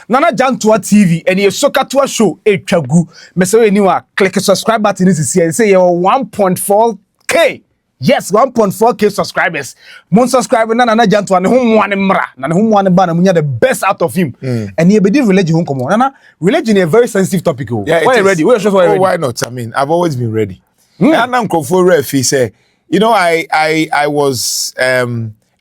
Nana Jantuah TV and your soccer tour show Chagu. Meso anywhere, click the subscribe button is here. Say you're 1.4K. Yes, 1.4K subscribers. Mon subscriber Nana Jantuah and whom one mra, and whom one ban the best out of him. And he be religion come on. Nana, religion is a very sensitive topic. Yeah, why ready? Why not? I mean, I've always been ready. And Uncle Refi say, you know, I was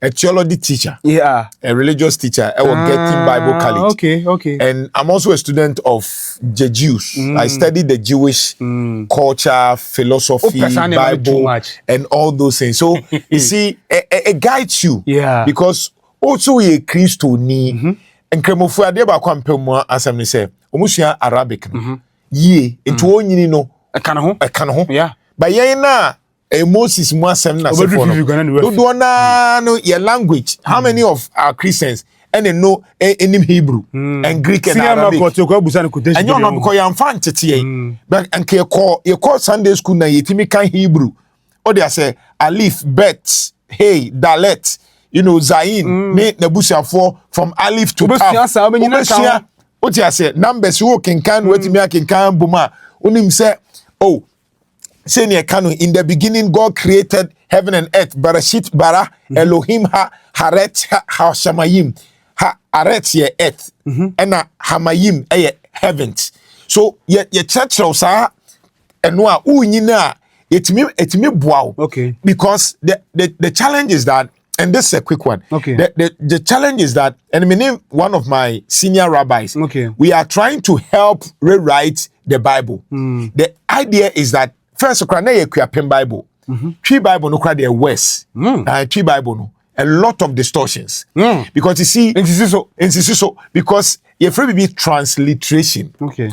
a theology teacher, a religious teacher. I was getting Bible college. Okay. And I'm also a student of the Jews. I studied the Jewish culture, philosophy, Bible, and all those things. So you see, it guides you. Because also a Christo ni and Kremofu adeba kwa mpemwa asem ni say omusia Arabic no. Ye into onyini no e kana ho. But ye na Moses mu asem na se for no no your language. How many of our Christians and they know in Hebrew and Greek and Arabic? And you know because you am fan tete but and you call Sunday school na yetimi kan Hebrew. Or they say alif, bet, hey, dalet, you know, zain, ne nebusiafo from alif to kaf. What you say numbers you can wetimi kan buma. Unim say oh Senior Kanu, in the beginning, God created heaven and earth. Barashit bara Elohim ha haret ha shamayim ha aret ye earth and hamayim ye heavens. So ye church sa enwa unyina etimi boaw. Okay. Because the challenge is that, and this is a quick one. Okay. The challenge is that, and I mean one of my senior rabbis. Okay. We are trying to help rewrite the Bible. The idea is that first, you can pen Bible. Tree Bible no cry the worse. Tree Bible no a lot of distortions. Because you see, so because if we be transliteration. Okay.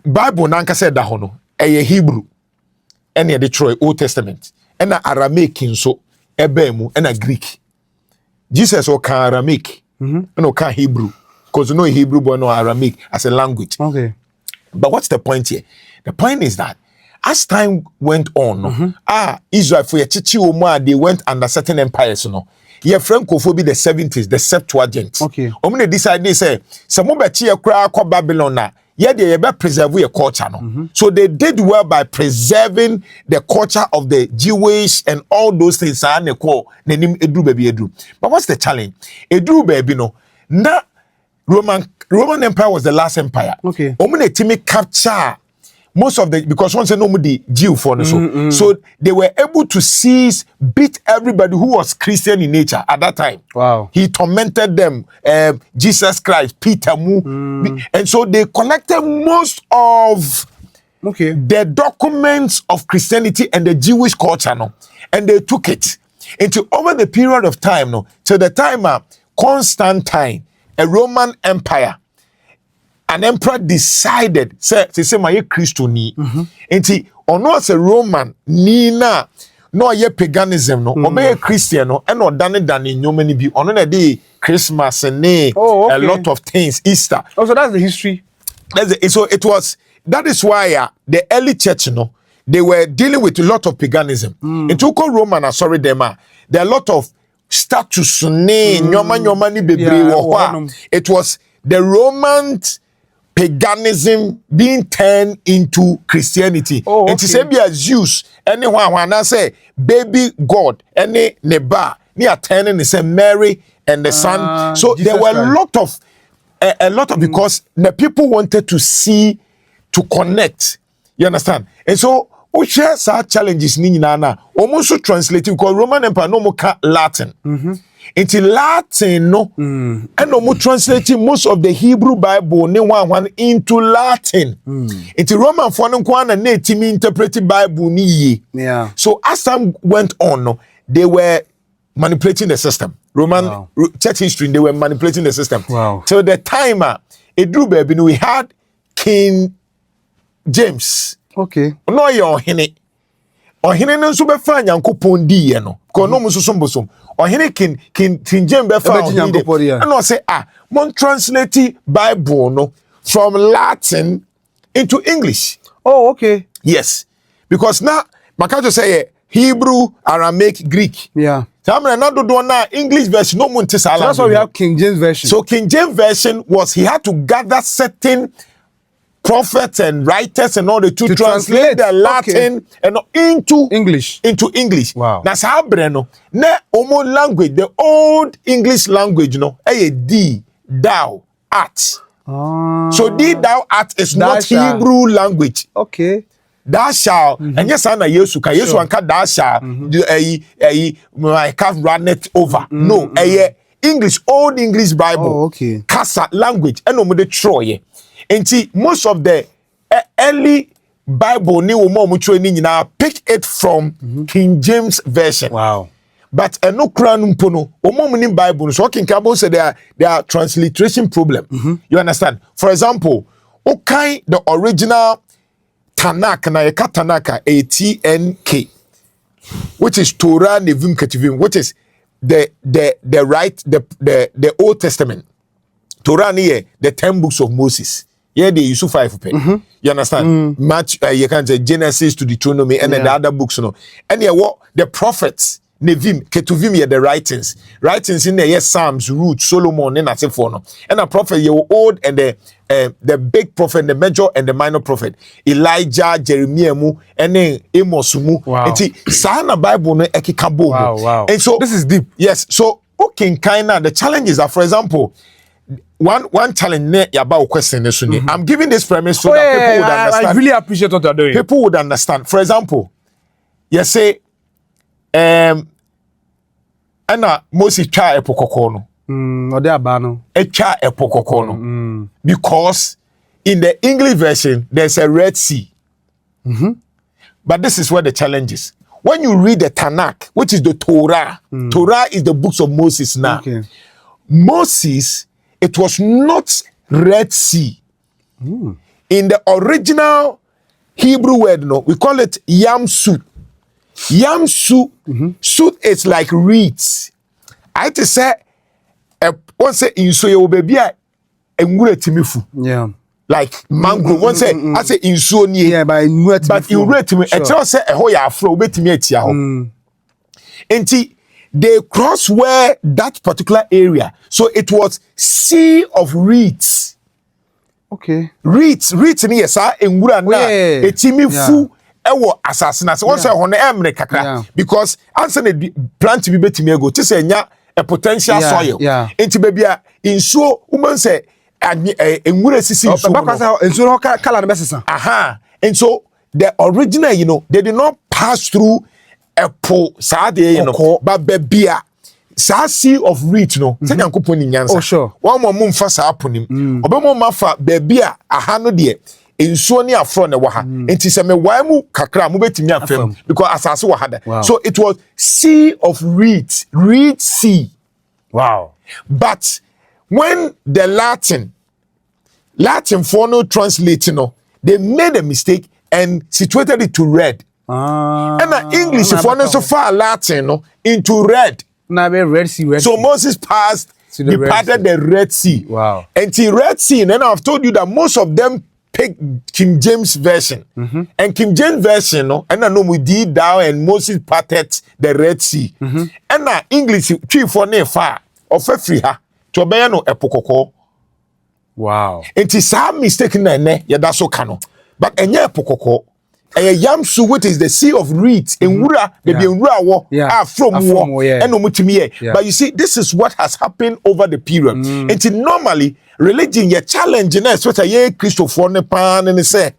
Bible nanka said that hono a Hebrew, and the Troy Old Testament, and a Aramaic so ebemu and a Greek. Jesus or can Aramaic, no can Hebrew, because you know Hebrew but no Aramaic as a language. Okay. But what's the point here? The point is that as time went on, Israel for your they went under certain empires, Your friend Kofobi the 70s, the Septuagint. Okay. Omune decide they say, some bechi kwa Babylon na, they preserve your culture. So they did well by preserving the culture of the Jewish and all those things. But what's the challenge? Edru baby no, na Roman Empire was the last empire. Okay. Omune timi capture most of the, because once they know the Jew for so they were able to beat everybody who was Christian in nature at that time. Wow. He tormented them, Jesus Christ, Peter Mu, and so they collected most of the documents of Christianity and the Jewish culture, and they took it into over the period of time, till the time Constantine, a Roman Empire. An emperor decided, say my Christo ni. Enti ono as a Roman ni na no ye paganism no, or Christian no, and or done in no many be on a day Christmas and a lot of things, Easter. Oh, so that's the history. So it was that is why the early church, they were dealing with a lot of paganism. It took Roman, there are a lot of statues, it was the Roman paganism being turned into Christianity. And to say be as Zeus, anyone when I say baby God, any neba, near turning is a Mary and the son. So Jesus there were a lot of because the people wanted to connect. You understand? And so we share such challenges ni na almost translating because Roman Empire no more Latin. Into Latin and no more translating most of the Hebrew Bible one into Latin. Into Roman for no and native interpreted Bible ni. Yeah. So as time went on, they were manipulating the system. Roman church history, they were manipulating the system. Wow. So the time it baby, we had King James. Okay. No, you're hene. Or hene no super fine yanko pondi no. Ko no muso sombosom. Or hene king James be fine. And no say mon translate Bible no from Latin into English. Oh, okay. Yes. Because now Makajo say Hebrew, Aramaic, Greek. Yeah. Tamra na do na English version no munti sala. So that's why we have King James version. So King James version was he had to gather certain prophets and writers and all the to translate the Latin and into English. Wow. Na sa breno na omo language, the old English language no D thou art. So D thou art is not Hebrew language. Okay. Thou shall and yes na Yesu ka Yesu anka thou shall I can't run it over. No, English, old English Bible. Oh, okay. Kasa language and omo de troye. And most of the early Bible ni omo mucho ni nyina pick it from King James version. Wow. But no crown mpono omo ni Bible so King Cabo said there are transliteration problem. You understand? For example, okay, the original Tanakh na yeka Tanakh ATNK, which is Torah Nevim Ketuvim, which is the Old Testament. Torah ni the 10 books of Moses. Yeah, they use 5 pen. You understand? Match you can say Genesis to Deuteronomy and then the other books, you know. And what the prophets, Nevim, Ketuvim, the writings in there, yes, Psalms, Ruth, Solomon, and that's it for no. And a prophet, you old and the big prophet, the major and the minor prophet, Elijah, Jeremiah, and then Amos. Wow. And see, Sahana Bible no ekikabo. Wow. And so this is deep. Yes. So okay, kinda the challenges are, for example, one challenge about question is I'm giving this premise so that people would understand. I really appreciate what you're doing. People would understand. For example, you say, Anna Moses cha epokokono. Echa epokokono. Because in the English version there's a Red Sea. But this is where the challenge is. When you read the Tanakh, which is the Torah, Torah is the books of Moses now. Okay. Moses, it was not Red Sea. In the original Hebrew word, no, we call it Yamsut. Yamsut, sut is like reeds. I to say, one say in so baby, yeah. like mango. One say, I say in so near. Yeah, but in rate me, I tell say a hoya flow bet me at yaho. And they cross where that particular area. So it was sea of reeds. Okay. Reeds ni yesa engura na etimi fu ewo asasina. So once on emre kakra because answer the plant bi betimi ego ti say nya a potential soil. Enti baby a insuo woman say engura sisi insuo. Insuo kala na besesa. Aha. And so the original, you know, they did not pass through a po saade, you know, but bebia sa sea of reach no say nyankopon ni nyansa. Oh sure. One more mumfa sa aponim. Obemo mafa bebia aha no de ensuo ni afro na waha. Enti se me wan mu kakra mu betimi afem because asase wa hada. So it was sea of reeds, reed sea. Wow. But when the Latin for no translating no, they made a mistake and situated it to red. And the English for no so far Latin no into red. Now Red Sea. So Moses departed the Red Sea. Wow. And the Red Sea, and then I've told you that most of them pick King James version. And King James version, no, and I know we did down and Moses parted the Red Sea. And now English chief for ne far of a free ha to obey no epokoko. Wow. And it's a mistake na ne that's so kano. But enye epokoko. A yamsu, which is the sea of reeds, in Wura, the Wura from war, and no. But you see, this is what has happened over the period. And normally, religion, your challenge, and that's what I hear Christopher Nepan and say,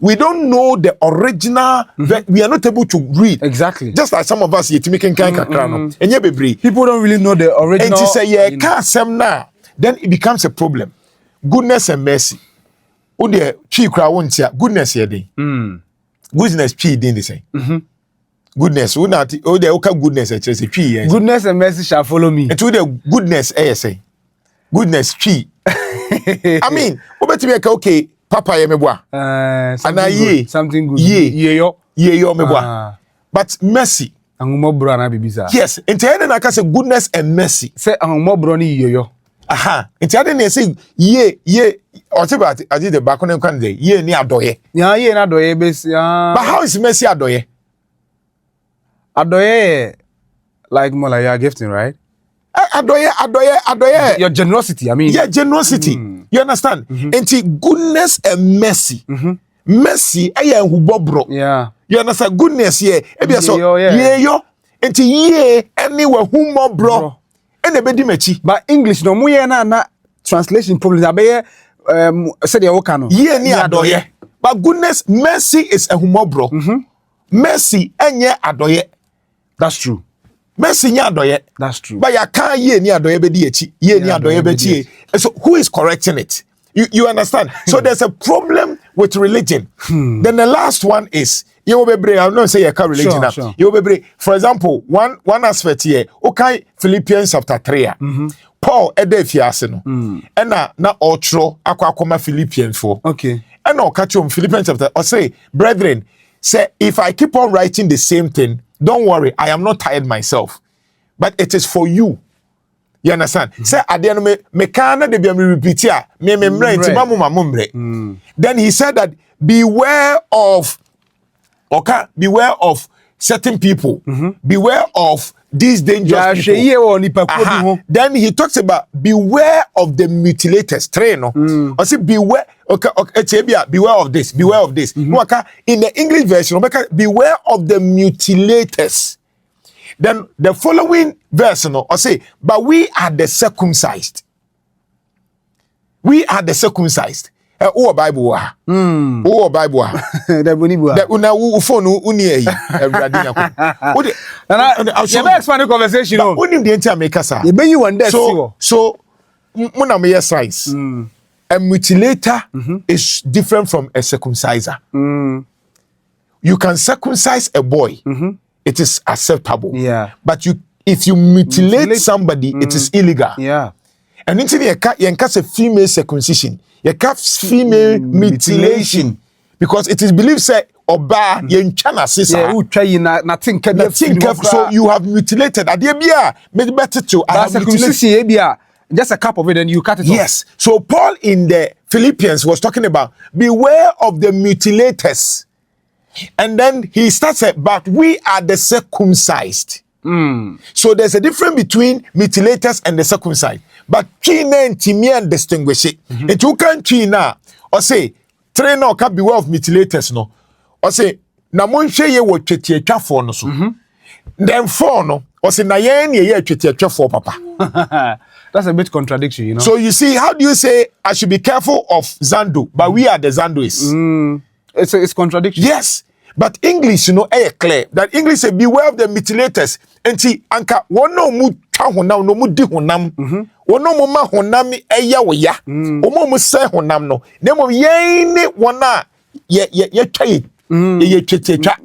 we don't know the original, we are not able to read. Exactly. Just like some of us, yet making and people don't really know the original. And to say, yeah, can't say now, then it becomes a problem. Goodness and mercy. Oh, dear, goodness, yeah, goodness tree didn't they say? Goodness, who not the okay goodness a tree. Goodness and mercy shall follow me. And to the goodness say. Goodness tree. I mean, okay, Papa yemeboa. Something good. Ye yo meboa. But mercy. Yes, and then I can say goodness and mercy. Say yo. Aha. And then they say ye. Or about I did the back on the day. Ye ni adoye. Yeah, ye na adoye base. But how is mercy adoye? Adoye Like more like you are gifting, right? Adoye. Your generosity, I mean. Yeah, generosity. You understand? And goodness and mercy. Mercy, yeah. You understand? Goodness, yeah. Yo. And anywhere who bro. And the bedi mechi. But English no muye na translation problems. Abeye said you okano. Yeah, ni adoye. But goodness, mercy is a humor Mercy enye adoye. That's true. Mercy nya adoye. That's true. But ya can't ye ni adoye bedi echi. Ye ni adoye bedi. So who is correcting it? You understand? So there's a problem with religion. Then the last one is you be I'm not say you can't religion. Sure. You be for example, one aspect here. Okay, Philippians chapter 3. Paul edefiase no. Na otro akwa Philippians for. Okay. And no catch on Philippians chapter or say, brethren, say if I keep on writing the same thing, don't worry, I am not tired myself. But it is for you. You understand? Say at the end me kana de be repeat here. Me Then he said that beware of certain people. Beware of these dangerous people. Then he talks about beware of the mutilators. Or say beware. Beware of this. Beware of this. In the English version, beware of the mutilators. Then the following verse, or say, but we are the circumcised. We are the circumcised. Oh Bible. Oh Bible. The bonibu. The una phone uni I'll expand the conversation. Unim the entire maker sir. You be one there. So muna me size. A mutilator is different from a circumciser. You can circumcise a boy. It is acceptable. Yeah. But if you mutilate somebody, it is illegal. Yeah. And into the a female circumcision, you female mutilation. Because it is believed say oba yenchana sisa. Nothing so you have mutilated. Maybe better to have circumcision. Just a cup of it and you cut it off. Yes. So Paul in the Philippians was talking about beware of the mutilators. And then he starts at, but we are the circumcised. So there's a difference between mutilators and the circumcised. But China and Timian distinguish it. And you can China or say, train or can beware of mutilators, no. Or say, Namunche ye wo chetia for no so. Then for no, or say Nayen ye chetia for papa. That's a bit contradiction, you know. So you see, how do you say I should be careful of Zando, but we are the Zandois? It's contradiction. Yes. But English, clear. That English say beware of the mutilators. And see, anka wono mu twa honam no mu di honam. Wono mu ma honam eya wo ya. Omo mu se honam no. Nemo yen ne wona ye twa ye twetwa.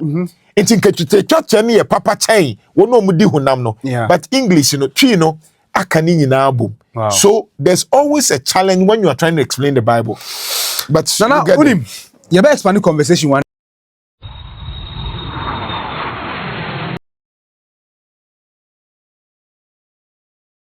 Enti nka twetwa twa ne ye papa chen. Wono mu di honam no. But English twi no aka ni nyina abom. So there's always a challenge when you are trying to explain the Bible. But Nana, you better expand the conversation one